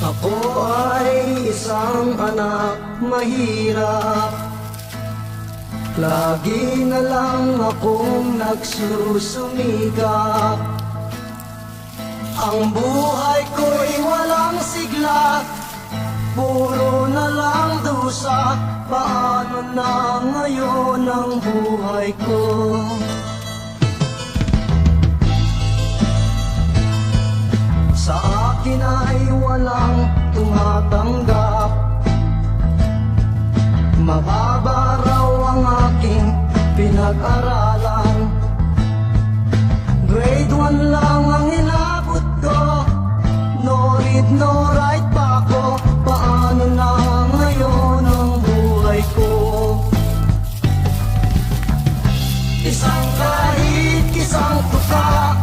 Ako ay isang anak mahirap, lagi na lang akong nagsusumikap. Ang buhay ko'y walang sigla, puro na lang dusa. Paano na ngayon ang buhay ko? Sa akin ay walang tumatanggap, mababa raw ang aking pinag-aralan. Grade 1 lang ang inabot ko, no read no write pa ako. Paano na ngayon ang buhay ko? Isang kahit isang tuka,